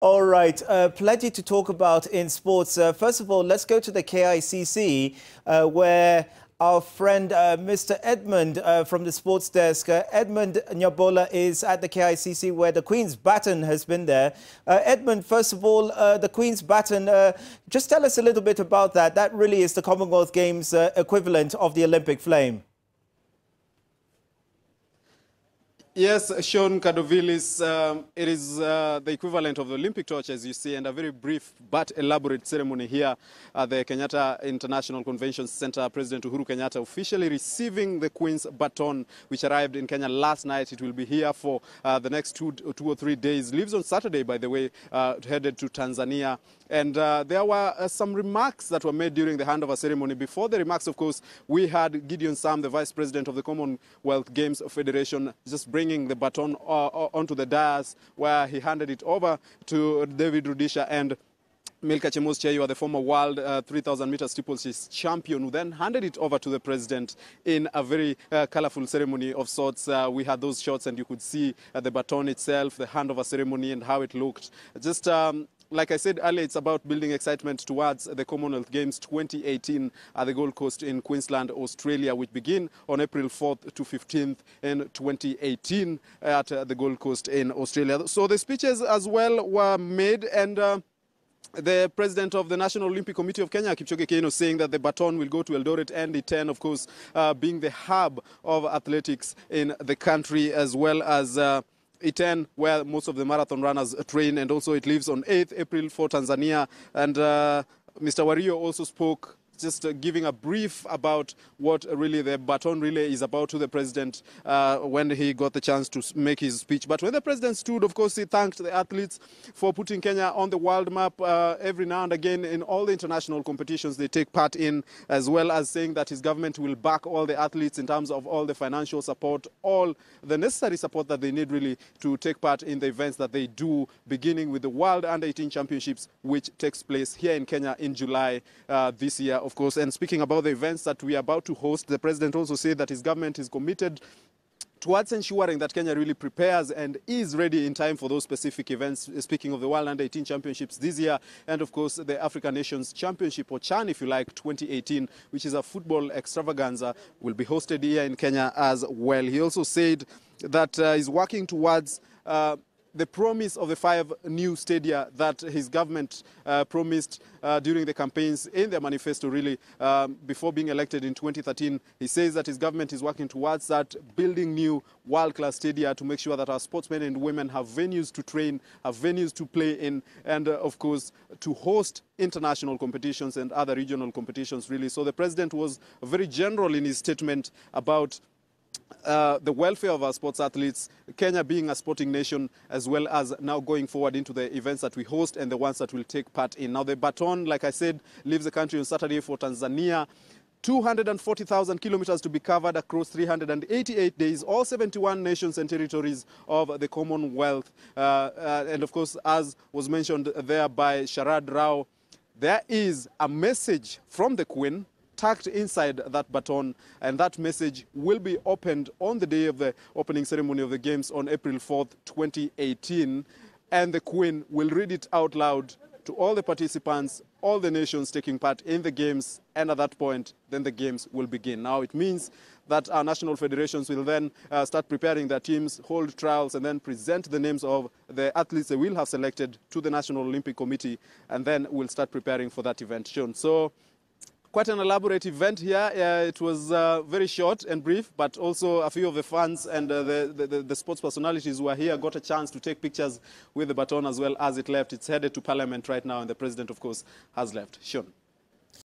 All right, plenty to talk about in sports. First of all, let's go to the KICC, where our friend Mr. Edmund from the sports desk, Edmund Nyabola, is at the KICC where the Queen's Baton has been there. Edmund, first of all, the Queen's Baton, just tell us a little bit about that. That really is the Commonwealth Games equivalent of the Olympic flame. Yes, Sean Kadovilis, it is the equivalent of the Olympic torch, as you see, and a very brief but elaborate ceremony here at the Kenyatta International Convention Center. President Uhuru Kenyatta officially receiving the Queen's Baton, which arrived in Kenya last night. It will be here for the next two or three days. Leaves on Saturday, by the way, headed to Tanzania. And there were some remarks that were made during the handover ceremony. Before the remarks, of course, we had Gideon Sam, the Vice President of the Commonwealth Games Federation, just bringing the baton onto the dais, where he handed it over to David Rudisha and Milka Chemu's, the former world 3,000 meter steeplechase champion, who then handed it over to the president in a very colorful ceremony of sorts. We had those shots, and you could see the baton itself, the handover ceremony, and how it looked. Just like I said earlier, it's about building excitement towards the Commonwealth Games 2018 at the Gold Coast in Queensland, Australia, which begin on April 4th to 15th in 2018 at the Gold Coast in Australia. So the speeches as well were made, and the president of the National Olympic Committee of Kenya, Kipchoge Keino, saying that the baton will go to Eldoret, and E10, of course, being the hub of athletics in the country, as well as E10, where most of the marathon runners train, and also it leaves on 8th April for Tanzania. And Mr. Wario also spoke, just giving a brief about what really the baton relay is about to the president when he got the chance to make his speech. But when the president stood, of course, he thanked the athletes for putting Kenya on the world map every now and again in all the international competitions they take part in, as well as saying that his government will back all the athletes in terms of all the financial support, all the necessary support that they need really to take part in the events that they do, beginning with the World Under-18 Championships, which takes place here in Kenya in July this year, of course. And speaking about the events that we are about to host, the president also said that his government is committed towards ensuring that Kenya really prepares and is ready in time for those specific events. Speaking of the World Under-18 Championships this year, and of course the African Nations Championship, or CHAN if you like, 2018, which is a football extravaganza, will be hosted here in Kenya as well. He also said that he's working towards the promise of the 5 new stadia that his government promised during the campaigns in their manifesto, really, before being elected in 2013. He says that his government is working towards that, building new world-class stadia to make sure that our sportsmen and women have venues to train, have venues to play in, and, of course, to host international competitions and other regional competitions, really. So the president was very general in his statement about the welfare of our sports athletes, Kenya being a sporting nation, as well as now going forward into the events that we host and the ones that we'll take part in. Now, the baton, like I said, leaves the country on Saturday for Tanzania. 240,000 kilometers to be covered across 388 days, all 71 nations and territories of the Commonwealth. And of course, as was mentioned there by Sharad Rao, there is a message from the Queen tucked inside that baton, and that message will be opened on the day of the opening ceremony of the Games on April 4th, 2018, and the Queen will read it out loud to all the participants, all the nations taking part in the Games, and at that point, then the Games will begin. Now, it means that our national federations will then start preparing their teams, hold trials, and then present the names of the athletes they will have selected to the National Olympic Committee, and then we'll start preparing for that event, Sean. So, quite an elaborate event here. It was very short and brief, but also a few of the fans and the sports personalities who were here got a chance to take pictures with the baton as well as it left. It's headed to Parliament right now, and the president, of course, has left. Sean.